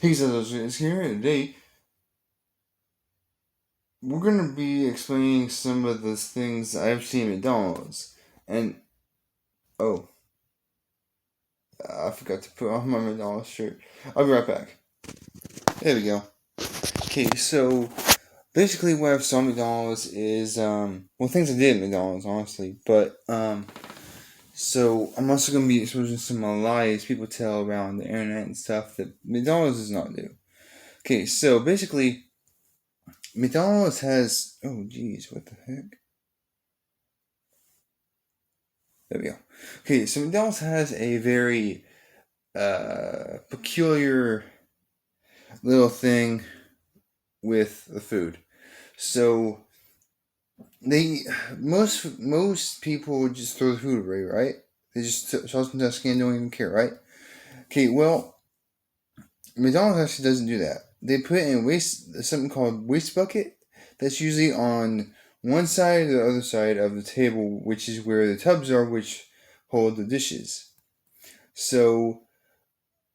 Hey, so it's here today. We're gonna be explaining some of the things I've seen at McDonald's, and oh, I forgot to put on my McDonald's shirt. I'll be right back. There we go. Okay, so basically, what I've saw at McDonald's is well, things I did at McDonald's, honestly, but so I'm also gonna be exposing some lies people tell around the internet and stuff that McDonald's does not do. Okay, so basically, McDonald's has geez, what the heck? There we go. Okay, so McDonald's has a very peculiar little thing with the food. So they most people just throw the food away, right? They just toss it into a scan, don't even care, right? Okay, well, McDonald's actually doesn't do that. They put it in waste something called waste bucket. That's usually on one side or the other side of the table, which is where the tubs are, which hold the dishes. So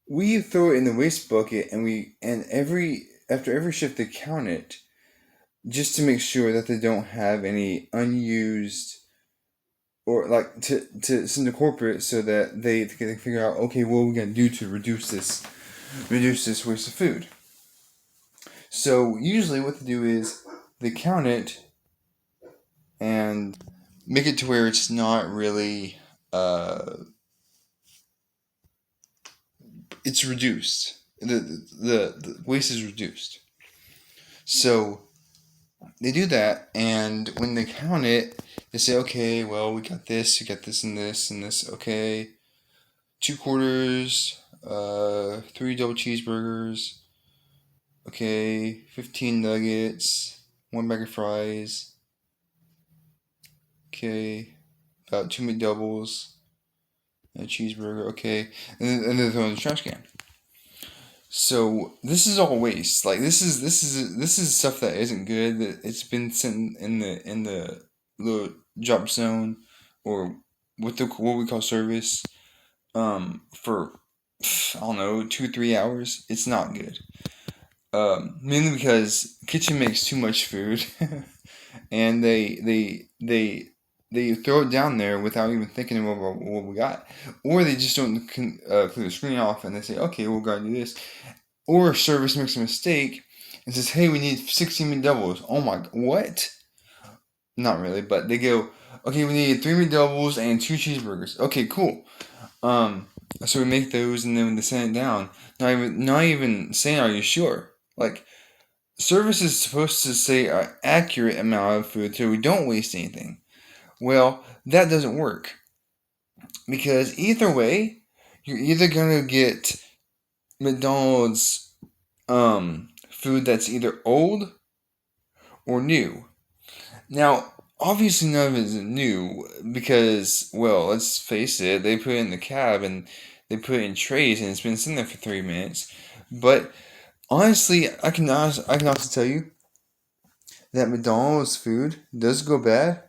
we throw it in the waste bucket, and every after every shift they count it just to make sure that they don't have any unused, or like to send to corporate so that they can figure out, okay, what we gotta do to reduce this waste of food. So usually what they do is they count it and make it to where it's not really it's reduced. The waste is reduced. So they do that, and when they count it, they say, okay, well, we got this, and this, and this. Okay, 2 quarters, 3 double cheeseburgers. Okay, 15 nuggets, 1 bag of fries. Okay, about 2 McDoubles, and a cheeseburger. Okay, and then they throw in the trash can. So this is all waste. Like this is stuff that isn't good. That it's been sent in the little drop zone, or what we call service, for I don't know, 2 3 hours. It's not good. Mainly because kitchen makes too much food, and they throw it down there without even thinking about what we got, or they just don't clear the screen off and they say, okay, we'll gotta do this, or service makes a mistake and says, hey, we need 16 McDoubles. Oh my, what? Not really, but they go, okay, we need 3 McDoubles and 2 cheeseburgers. Okay, cool. Um, so we make those, and then when they send it down, not even saying, are you sure? Like, service is supposed to say an accurate amount of food so we don't waste anything. Well, that doesn't work, because either way, you're either gonna get McDonald's food that's either old or new. Now, obviously, none of it is new because, well, let's face it, they put it in the cab and they put it in trays and it's been sitting there for 3 minutes. But honestly, I can also tell you that McDonald's food does go bad.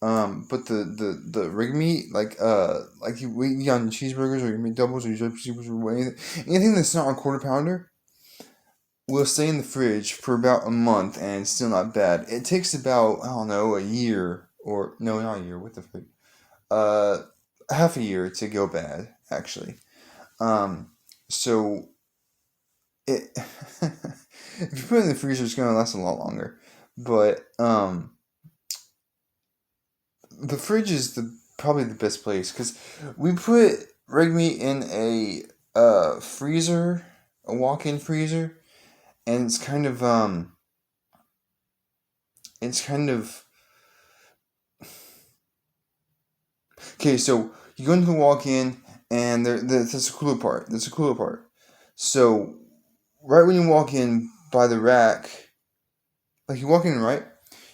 But the rig meat, like you eat on cheeseburgers or your McDoubles or your cheeseburgers or anything that's not a quarter pounder will stay in the fridge for about a month and it's still not bad. It takes about, I don't know, a year, or no, not a year. What the frick? Uh, half a year to go bad, actually. So it if you put it in the freezer, it's gonna last a lot longer. But the fridge is the probably the best place because we put red meat in a freezer, a walk-in freezer, and it's kind of okay. So you go into the walk-in, and that's the cooler part. That's the cooler part. So right when you walk in by the rack, like you walk in, right?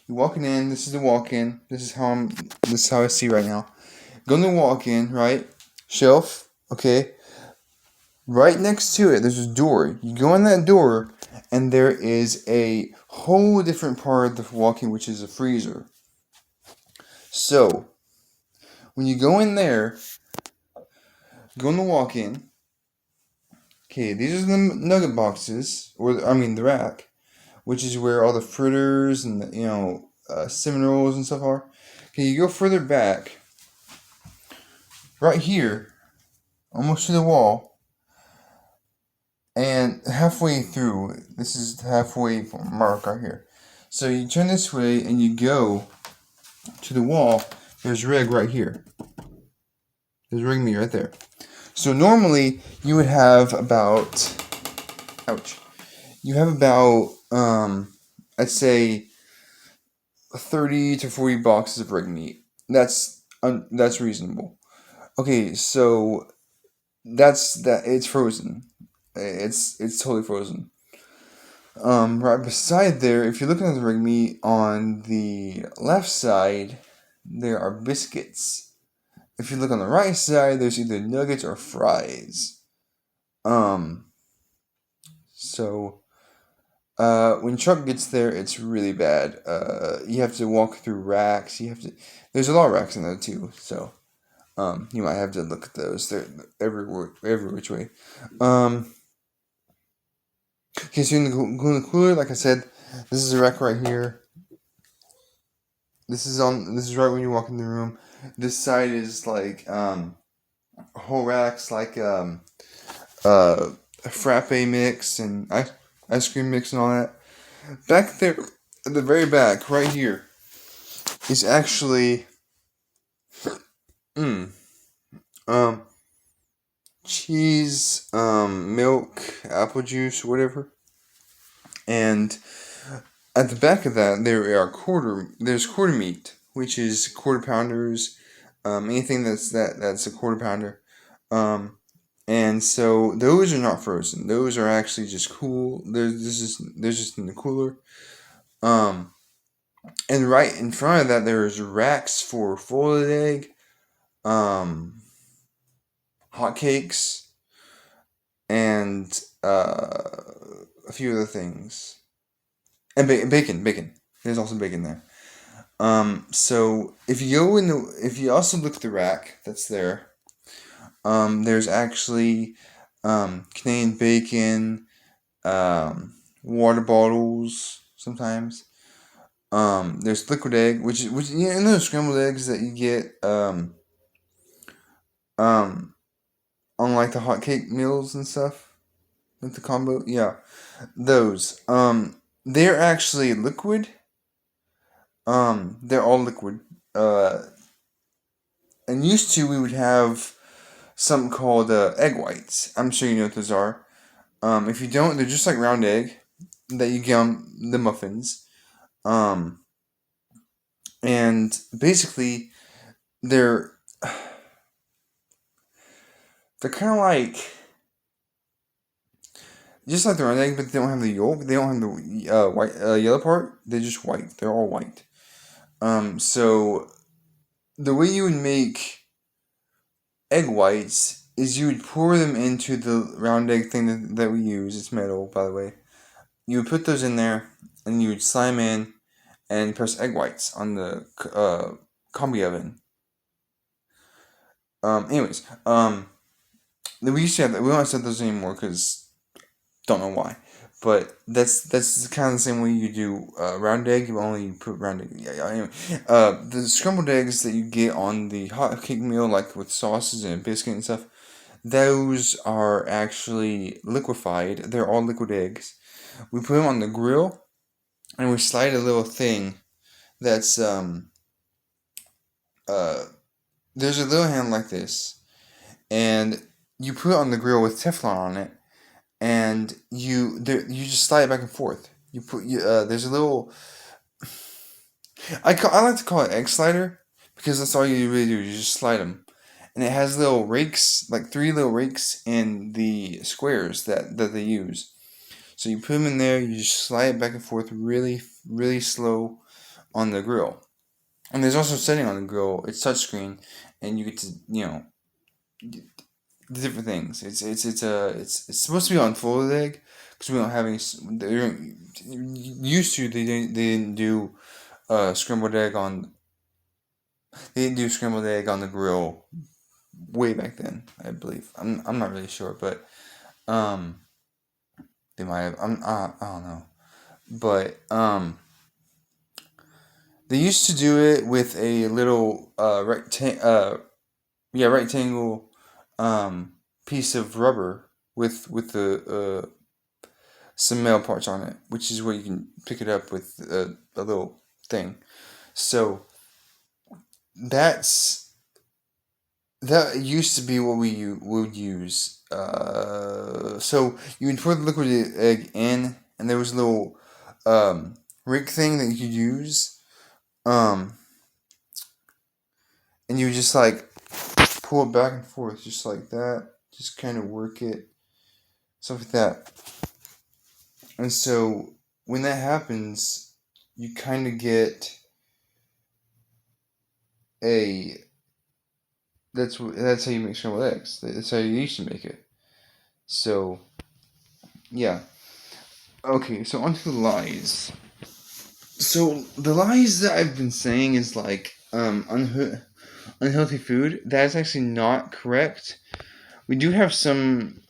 You walking in. This is the walk-in. This is how I'm. This is how I see right now. Go to the walk-in, right? Shelf. Okay. Right next to it, there's a door. You go in that door, and there is a whole different part of the walk-in, which is a freezer. So when you go in there, go in the walk-in. Okay, these are the nugget boxes, or I mean the rack, which is where all the fritters and the, cinnamon rolls and stuff are. Okay, you go further back, right here, almost to the wall, and halfway through. This is halfway mark right here. So you turn this way and you go to the wall. There's reg right here. There's ring meat right there. So normally you would have about, ouch, you have about, I'd say 30 to 40 boxes of ring meat. That's reasonable. Okay, so it's frozen. It's totally frozen. Right beside there, if you're looking at the ring meat on the left side, there are biscuits. If you look on the right side, there's either nuggets or fries. So when Chuck gets there, it's really bad. You have to walk through racks. There's a lot of racks in there too. So you might have to look at those. They're every which way. Okay, so in the cooler, like I said, this is a rack right here. This is right when you walk in the room. This side is like whole racks like frappe mix and ice cream mix and all that. Back there, at the very back, right here, is actually cheese, milk, apple juice, whatever. And at the back of that, there's quarter meat, which is quarter pounders, anything that's a quarter pounder. And so those are not frozen. Those are actually just cool. They're just in the cooler. And right in front of that, there's racks for folded egg, hotcakes, and a few other things. And bacon. There's also bacon there. So if you also look at the rack that's there, there's actually Canadian bacon, water bottles sometimes. There's liquid egg, which those scrambled eggs that you get on like the hot cake meals and stuff, like the combo. Yeah, those. They're actually liquid. They're all liquid. And used to we would have something called egg whites. I'm sure you know what those are. If you don't, they're just like round egg that you get on the muffins. And basically, they're kind of like just like the round egg, but they don't have the yolk. They don't have the white yellow part. They're just white. They're all white. So the way you would make egg whites is you would pour them into the round egg thing that we use. It's metal, by the way. You would put those in there, and you would slime in and press egg whites on the combi oven. Anyways, we used to have that. We don't have those anymore because don't know why. But that's kind of the same way you do round egg. You only put round egg. Yeah. Anyway, the scrambled eggs that you get on the hot cake meal, like with sauces and biscuit and stuff, those are actually liquefied. They're all liquid eggs. We put them on the grill, and we slide a little thing that's there's a little hand like this, and you put it on the grill with Teflon on it, and you just slide it back and forth. There's a little I like to call it egg slider because that's all you really do. You just slide them, and it has little rakes, like 3 little rakes in the squares that they use. So you put them in there. You just slide it back and forth really really slow on the grill. And there's also a setting on the grill. It's touchscreen, and you get to different things. It's supposed to be on folded egg because we don't have any. Used to they didn't do scrambled egg on. They didn't do scrambled egg on the grill way back then. I believe. I'm not really sure, but Um, they might have. I don't know, but they used to do it with a little rectangle um piece of rubber with the some metal parts on it, which is where you can pick it up with a little thing. So that's that used to be what would use. So you would pour the liquid egg in, and there was a little rig thing that you could use, um, and you would just like pull it back and forth, just like that. Just kind of work it, stuff like that. And so when that happens, you kind of get a that's how you make scrambled eggs. That's how you used to make it. So yeah. Okay, so onto the lies. So the lies that I've been saying is like unhealthy food. That's actually not correct. We do have some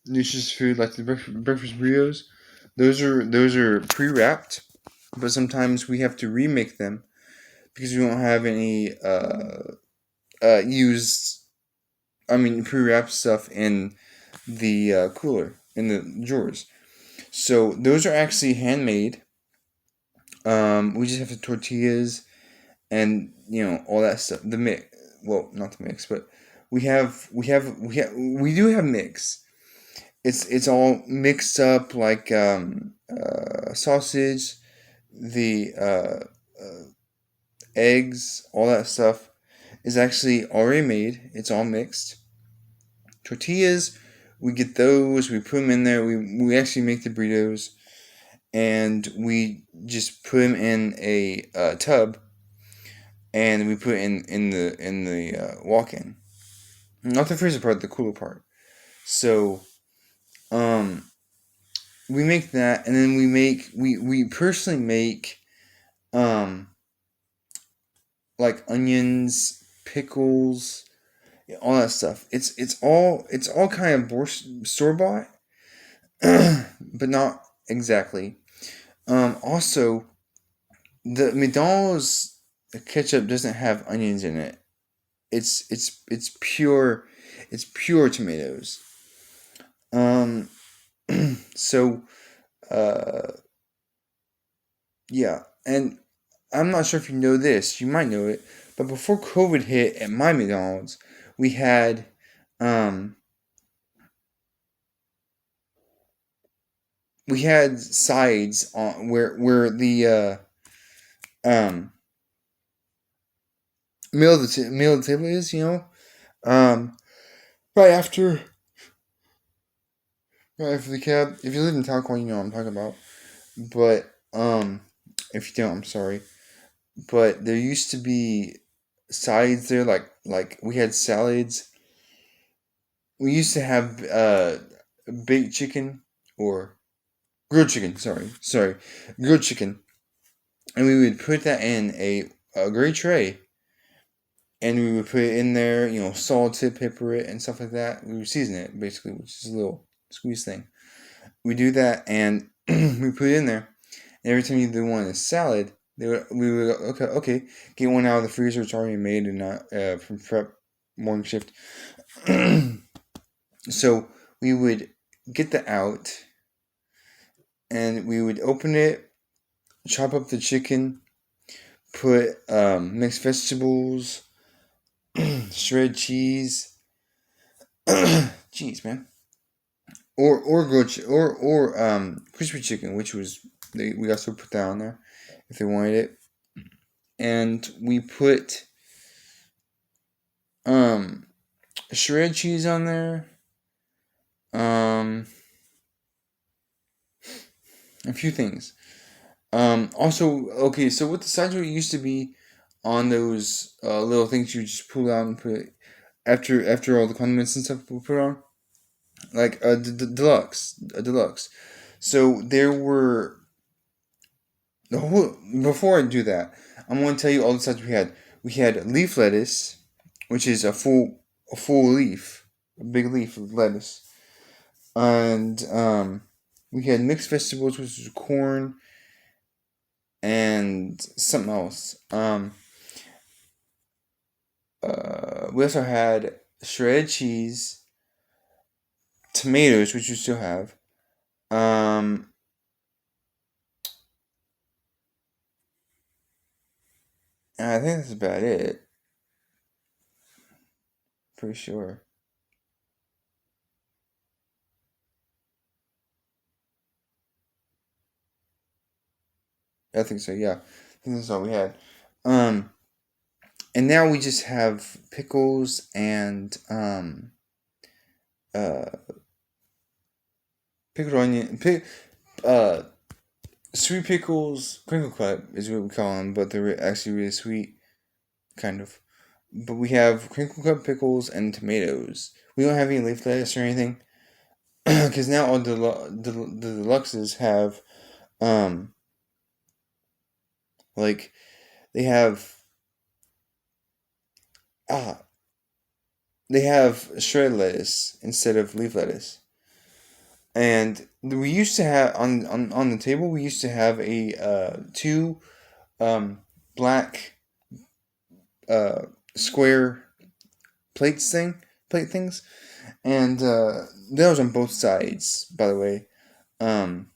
nutritious food like the breakfast burritos. Those are pre-wrapped, but sometimes we have to remake them because we don't have any used. I mean, pre-wrapped stuff in the cooler in the drawers. So those are actually handmade. We just have the tortillas and all that stuff. The mix, well, not the mix, but we do have mix. It's all mixed up like sausage, the eggs, all that stuff is actually already made. It's all mixed. Tortillas, we get those. We put them in there. We actually make the burritos, and we just put them in a tub, and we put it in the walk-in, not the freezer part, the cooler part. So, um, we make that, and then we personally make um like onions, pickles, all that stuff. It's all kind of store bought, but not exactly. Also, the McDonald's ketchup doesn't have onions in it. It's pure, it's pure tomatoes. Um, so uh, yeah, and I'm not sure if you know this. You might know it, but before COVID hit at my McDonald's, we had um we had sides on where the um meal of the table is, um right after right after the cab. If you live in Talcon, you know what I'm talking about. But if you don't, I'm sorry. But there used to be sides there, like we had salads. We used to have baked chicken or grilled chicken. Sorry, grilled chicken, and we would put that in a gray tray, and we would put it in there. Salt it, pepper it, and stuff like that. We would season it basically, which is a little squeeze thing. We do that, and we put it in there. And every time you do one in a salad, we would okay, get one out of the freezer. It's already made and not from prep morning shift. So we would get that out, and we would open it, chop up the chicken, put mixed vegetables, shredded cheese, cheese, man, or grilled or crispy chicken, which was we also put that on there if they wanted it, and we put shredded cheese on there, a few things. Also, okay, so what the sides were used to be on those little things you just pull out and put after all the condiments and stuff we put on, like a deluxe. So there were the whole. Before I do that, I'm going to tell you all the sides we had. We had leaf lettuce, which is a full leaf, a big leaf of lettuce. and we had mixed vegetables, which was corn and something else. We also had shredded cheese, tomatoes, which we still have. Um, and I think that's about it. Pretty sure. I think so. Yeah, I think that's all we had. Um, and now we just have pickles and uh, pickled onion, uh, sweet pickles, crinkle cut is what we call them, but they're actually really sweet, kind of. But we have crinkle cut pickles and tomatoes. We don't have any leaf lettuce or anything, because now all the deluxes have um like they have ah they have shredded lettuce instead of leaf lettuce. And we used to have on the table we used to have a two um black uh square plate things, and that was on both sides, by the way. Um,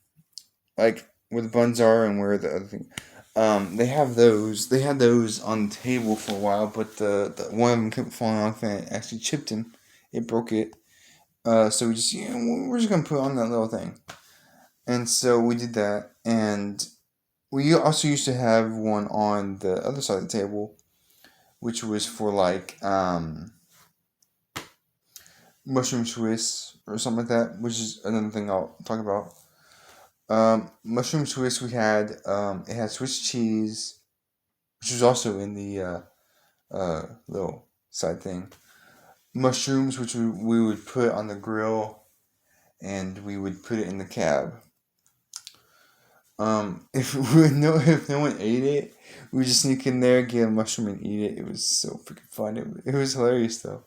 like where the buns are and where the other thing. They have those. They had those on the table for a while, but the one of them kept falling off and it actually chipped him. It broke it. So we just we're just gonna put on that little thing, and so we did that. And we also used to have one on the other side of the table, which was for like mushroom Swiss or something like that, which is another thing I'll talk about. Mushroom Swiss we had it had Swiss cheese, which was also in the little side thing. Mushrooms, which we would put on the grill, and we would put it in the cab. If no one ate it, we would just sneak in there, get a mushroom, and eat it. It was so freaking fun. It was hilarious though.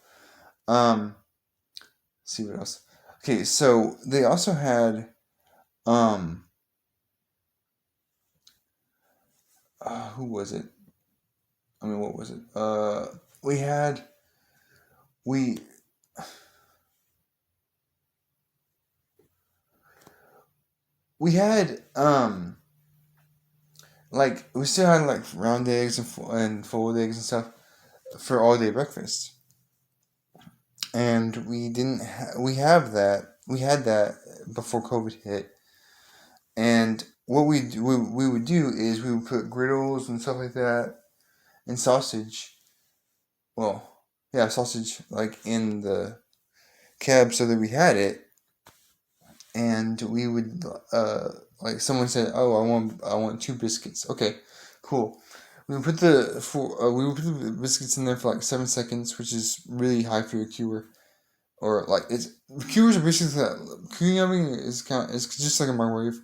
Um, let's see what else. Okay, so they also had um, who was it? I mean, what was it? We had we we had like we still had like round eggs and folded eggs and stuff for all day breakfast, and we didn't we have that we had that before COVID hit. And what we would do is we would put griddles and stuff like that and sausage, well, yeah, sausage, like in the cab so that we had it. And we would like someone said, oh, I want two biscuits. Okay, cool. We would put the biscuits in there for like 7 seconds, which is really high for your cure. Or like it's cures are basically that curing oven is just like a microwave,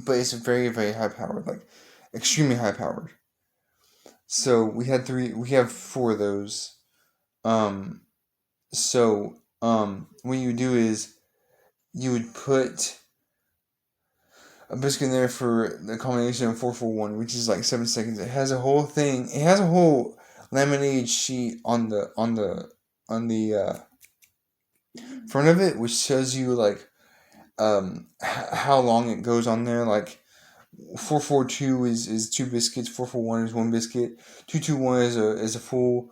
but it's very very high powered, like extremely high powered. So we have four of those. Um, what you do is you would put a biscuit in there for the combination of 441, which is like 7 seconds. It has a whole thing. It has a whole laminated sheet on the front of it, which shows you like how long it goes on there. Like 442 is two biscuits. 441 is one biscuit. 221 is a full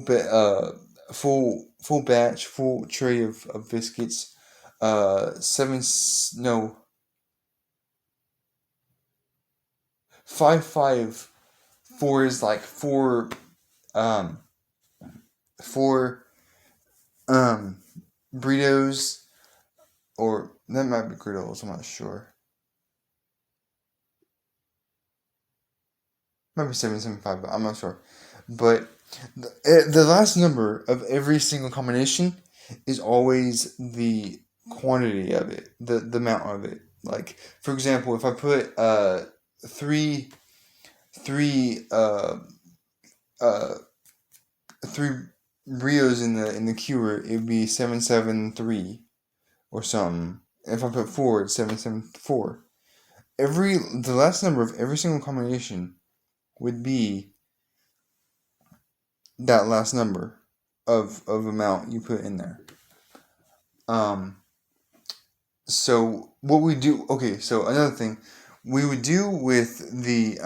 bit full batch, full tray of biscuits. Seven no 554 is like um four um burritos, or that might be griddles. I'm not sure. Might be 775, but I'm not sure. But the last number of every single combination is always the quantity of it, the amount of it. Like for example, if I put three three uh three Rios in the cure, it would be 773. or something. If I put 4, it's 774. The last number of every single combination would be that last number of amount you put in there. So what we do, okay, so another thing we would do with the,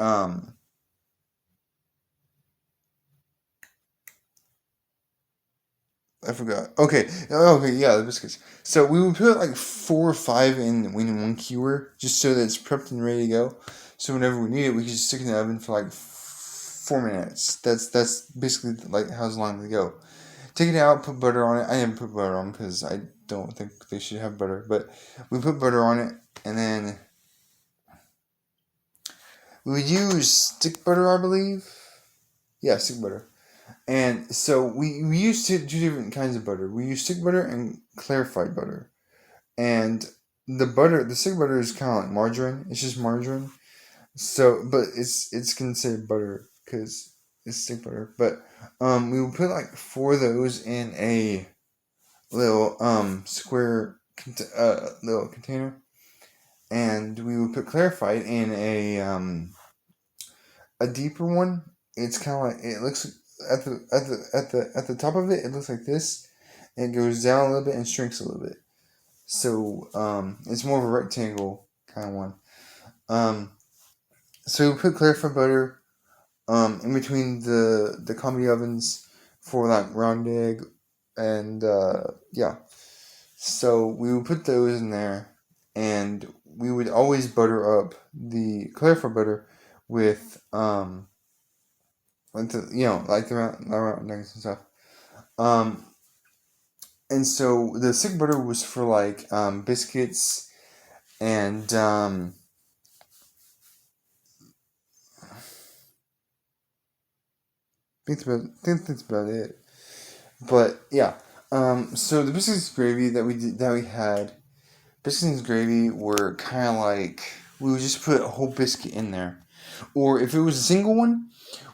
I forgot. Okay, yeah, the biscuits. So we would put like 4 or 5 in one kewer, just so that it's prepped and ready to go. So whenever we need it, we can just stick it in the oven for like 4 minutes. That's basically like how long they go. Take it out, put butter on it. I never put butter on because I don't think they should have butter, but we put butter on it, and then we would use stick butter, I believe. Yeah, stick butter. And so we use two different kinds of butter. We use stick butter and clarified butter. And the stick butter is kind of like margarine. It's just margarine. So, but it's considered butter because it's stick butter. But we would put like 4 of those in a little square little container, and we would put clarified in a deeper one. It's kind of like, it looks at the top of it. It looks like this, and it goes down a little bit and shrinks a little bit. So it's more of a rectangle kind of one. So we put clarified butter in between the combi ovens for like round egg, and yeah. So we would put those in there, and we would always butter up the clarified butter with like the round eggs and stuff. Um, and so the stick butter was for like biscuits and think that's about it. But yeah, so the biscuits gravy that we had, biscuits and gravy were kind of like, we would just put a whole biscuit in there, or if it was a single one,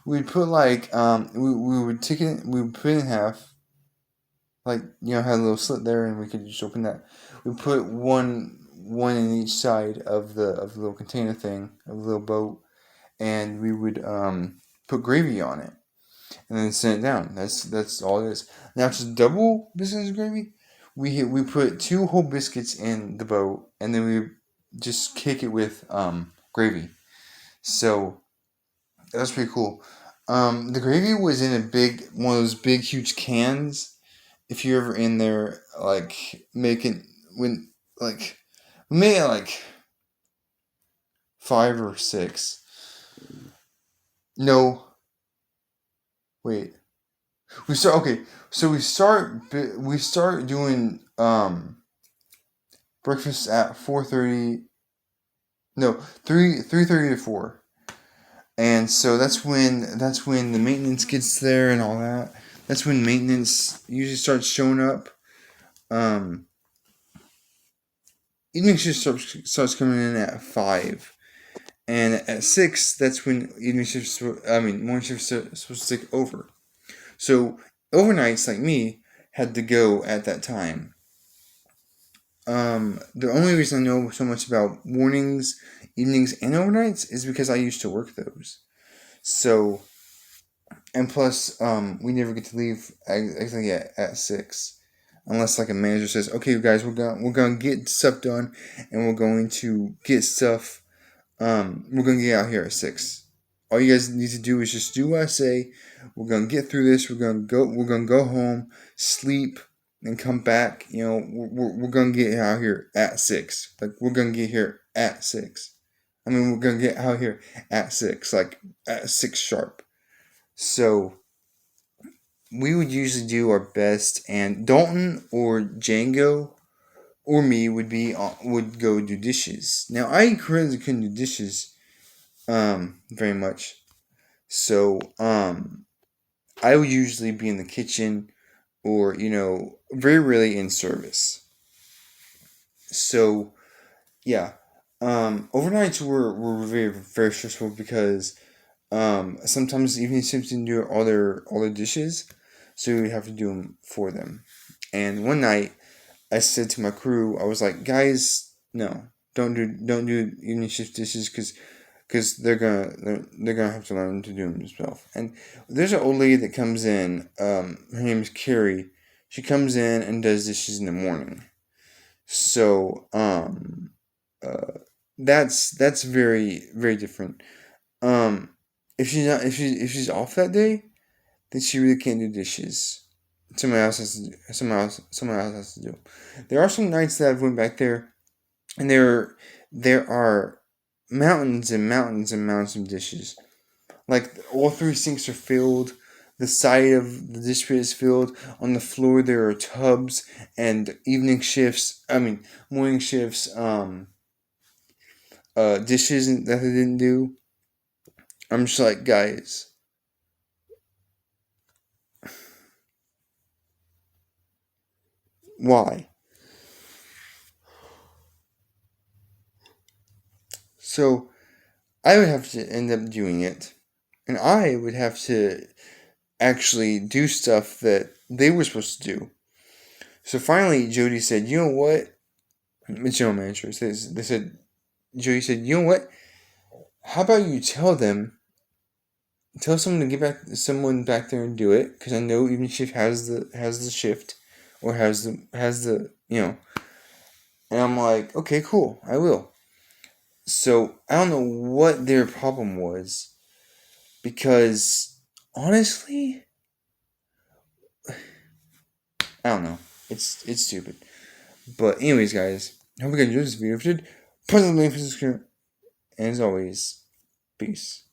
we'd put like we would take it, we would put it in half, like had a little slit there, and we could just open that. We put one in each side of the little container thing, of the little boat, and we would put gravy on it, and then send it down. That's all it is. Now to double biscuits gravy, we put 2 whole biscuits in the boat, and then we just cake it with gravy. So that's pretty cool. The gravy was in one of those big huge cans. If you're ever in there, like making when like we made it like 5 or 6. No, wait. We start okay. So we start doing breakfast at 4:30. No, 3:30 to 4. And so that's when the maintenance gets there and all that. That's when maintenance usually starts showing up. Evening shift starts coming in at 5. And at 6, that's when morning shift is supposed to take over. So overnights like me had to go at that time. The only reason I know so much about mornings, evenings, and overnights is because I used to work those. So, and plus, we never get to leave exactly at 6, unless like a manager says, "Okay, guys, we're gonna get stuff done, and we're going to get stuff. We're gonna get out here at 6. All you guys need to do is just do what I say. We're gonna get through this. We're gonna go home, sleep, and come back. We're gonna get out here at 6. Like, we're gonna get here at 6. I mean, we're gonna get out here at 6, like at 6 sharp. So we would usually do our best, and Dalton or Django or me would go do dishes. Now I currently couldn't do dishes very much. So I would usually be in the kitchen, or very rarely in service. So yeah, overnights were very very stressful because sometimes evening shifts didn't do all their dishes, so we have to do them for them. And one night, I said to my crew, I was like, guys, no, don't do evening shift dishes because they're gonna have to learn to do them themselves. And there's an old lady that comes in. Her name is Carrie. She comes in and does dishes in the morning. So that's very very different. Um, if she's off that day, then she really can't do dishes. Someone else has to do. There are some nights that I've went back there, and there are mountains and mountains and mountains of dishes. Like all three sinks are filled. The side of the dish pit is filled. On the floor there are tubs and evening shifts. I mean morning shifts. Dishes that they didn't do. I'm just like, guys, why? So I would have to end up doing it, and I would have to actually do stuff that they were supposed to do. So finally, Jody said, "You know what?" The general manager says, "They said." Jody said, "You know what? How about you tell someone to get someone back there and do it? Because I know even shift has the shift, or has the you know." And I'm like, "Okay, cool, I will." So I don't know what their problem was, because honestly, I don't know. It's stupid. But anyways, guys, I hope you guys enjoyed this video. If you did, press the link for the screen. And as always, peace.